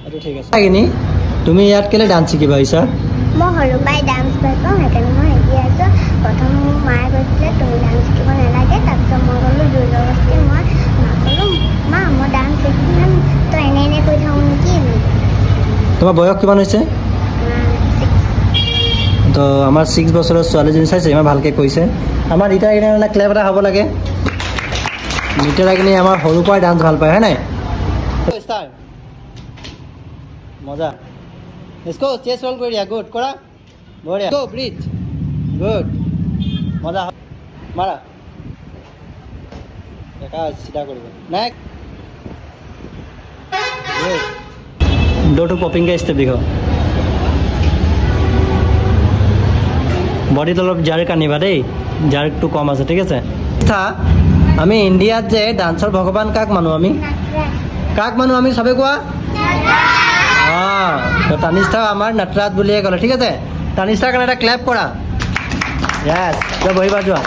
এইটো ঠিক আছে কিনি তুমি ইয়াত কেলে ডান্স শিকিবা ইছা মই হলো বাই ডান্স পাইছো সেইকাৰণে মই শিকি আছো প্ৰথম মায়ে কৈছিলে তুমি ডান্স শিকিব নালাগে তাৰপিছত মই ক'লো জোৰজবস্তি মই ক'লো মা মই ডান্স শিকিম তই এনে কৈ থাকোঁ নেকি তোমাৰ বয়স কিমান হৈছে তো আমাৰ 6 বছৰৰ ছোৱালীজনী চাইছে ইমান ভালকৈ কৈছে আমাৰ ইটা কিনে ক্লেপ এটা হ'ব লাগে মিটাৰ কিনে আমাৰ সৰুৰ পৰাই ডান্স ভাল পায় হয় নাই ষ্টাৰ্ট মজা इसको चेस्ट रोल कर दिया गुड करा बढ़िया गो ब्रीथ गुड मजा मारा देखा सीधा कर दो नेक्स्ट गुड दो टू पॉपिंग का स्टेप दिखाओ बॉडी तो जार्क आनिबा देই जार्क टू कम আছে ঠিক আছে था আমি ইন্ডিয়াত যে ডান্সৰ ভগৱান কাক মানো আমি কাক মানো আমি সবে কোৱা तो तानिष्ठा आमार नटराज बुलिए गल ठीक है तानिष्ठा कारण क्लैप करा यस तो बहिबा जोआ